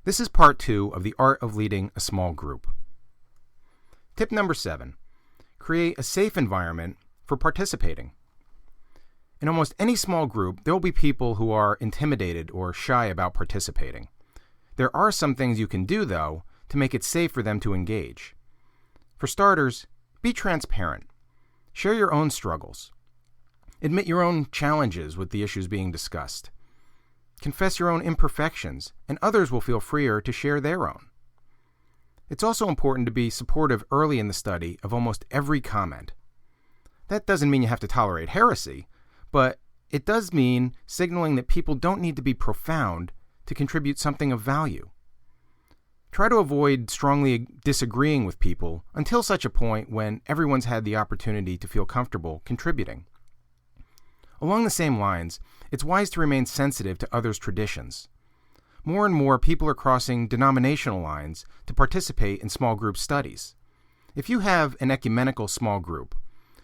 This is part 2 of the art of leading a small group. Tip number 7, create a safe environment for participating. In almost any small group, there will be people who are intimidated or shy about participating. There are some things you can do, though, to make it safe for them to engage. For starters, be transparent. Share your own struggles. Admit your own challenges with the issues being discussed. Confess your own imperfections, and others will feel freer to share their own. It's also important to be supportive early in the study of almost every comment. That doesn't mean you have to tolerate heresy, but it does mean signaling that people don't need to be profound to contribute something of value. Try to avoid strongly disagreeing with people until such a point when everyone's had the opportunity to feel comfortable contributing. Along the same lines, it's wise to remain sensitive to others' traditions. More and more people are crossing denominational lines to participate in small group studies. If you have an ecumenical small group,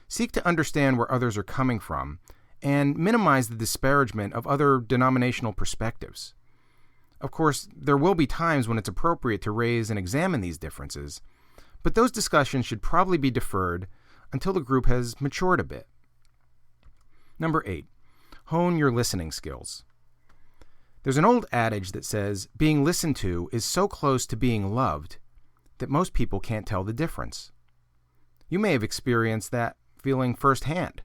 seek to understand where others are coming from and minimize the disparagement of other denominational perspectives. Of course, there will be times when it's appropriate to raise and examine these differences, but those discussions should probably be deferred until the group has matured a bit. Number 8, hone your listening skills. There's an old adage that says being listened to is so close to being loved that most people can't tell the difference. You may have experienced that feeling firsthand.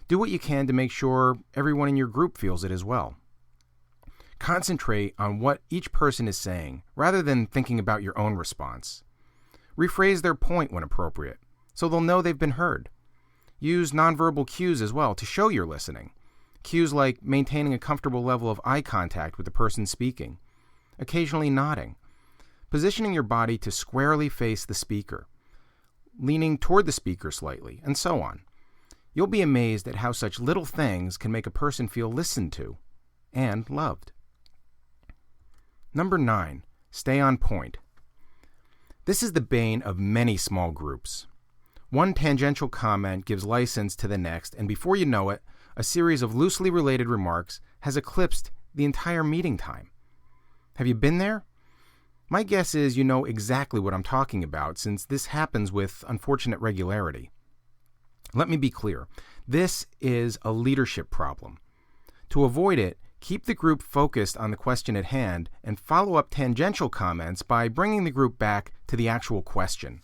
Do what you can to make sure everyone in your group feels it as well. Concentrate on what each person is saying rather than thinking about your own response. Rephrase their point when appropriate, so they'll know they've been heard. Use nonverbal cues as well to show you're listening. Cues like maintaining a comfortable level of eye contact with the person speaking, occasionally nodding, positioning your body to squarely face the speaker, leaning toward the speaker slightly, and so on. You'll be amazed at how such little things can make a person feel listened to and loved. Number 9, stay on point. This is the bane of many small groups. One tangential comment gives license to the next, and before you know it, a series of loosely related remarks has eclipsed the entire meeting time. Have you been there? My guess is you know exactly what I'm talking about, since this happens with unfortunate regularity. Let me be clear. This is a leadership problem. To avoid it, keep the group focused on the question at hand and follow up tangential comments by bringing the group back to the actual question.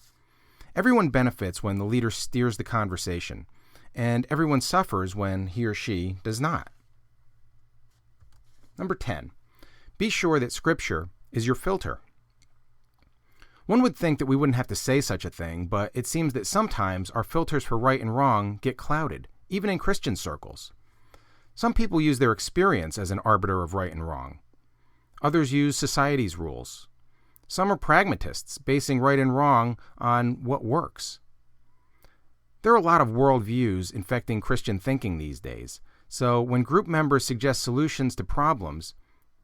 Everyone benefits when the leader steers the conversation, and everyone suffers when he or she does not. Number 10, be sure that Scripture is your filter. One would think that we wouldn't have to say such a thing, but it seems that sometimes our filters for right and wrong get clouded, even in Christian circles. Some people use their experience as an arbiter of right and wrong. Others use society's rules. Some are pragmatists, basing right and wrong on what works. There are a lot of worldviews infecting Christian thinking these days, so when group members suggest solutions to problems,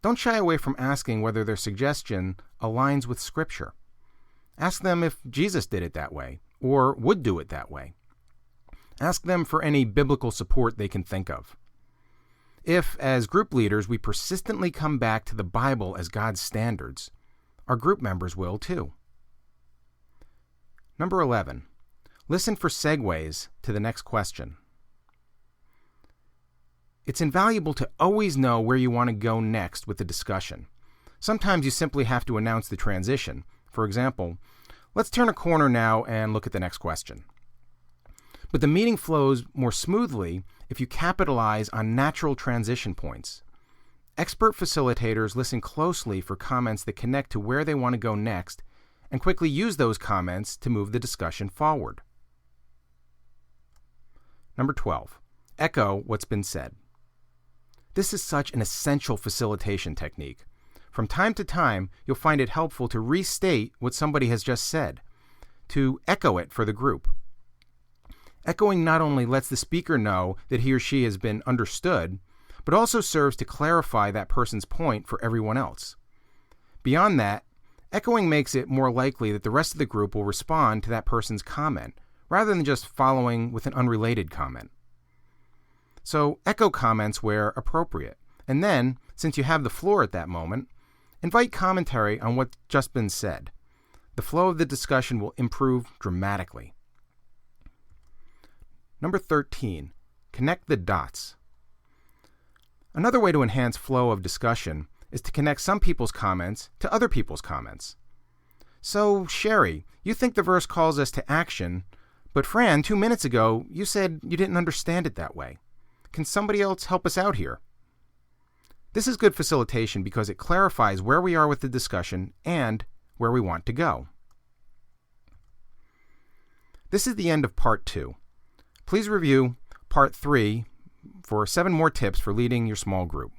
don't shy away from asking whether their suggestion aligns with Scripture. Ask them if Jesus did it that way, or would do it that way. Ask them for any biblical support they can think of. If, as group leaders, we persistently come back to the Bible as God's standards, our group members will too. Number 11, listen for segues to the next question. It's invaluable to always know where you want to go next with the discussion. Sometimes you simply have to announce the transition. For example, let's turn a corner now and look at the next question. But the meeting flows more smoothly if you capitalize on natural transition points. Expert facilitators listen closely for comments that connect to where they want to go next and quickly use those comments to move the discussion forward. Number 12, echo what's been said. This is such an essential facilitation technique. From time to time, you'll find it helpful to restate what somebody has just said, to echo it for the group. Echoing not only lets the speaker know that he or she has been understood, but also serves to clarify that person's point for everyone else. Beyond that, echoing makes it more likely that the rest of the group will respond to that person's comment, rather than just following with an unrelated comment. So echo comments where appropriate, and then, since you have the floor at that moment, Invite commentary on what's just been said. The flow of the discussion will improve dramatically. Number 13, connect the dots. Another way to enhance flow of discussion is to connect some people's comments to other people's comments. So, Sherry, you think the verse calls us to action, but Fran, 2 minutes ago, you said you didn't understand it that way. Can somebody else help us out here? This is good facilitation because it clarifies where we are with the discussion and where we want to go. This is the end of Part 2. Please review Part 3 for 7 more tips for leading your small group.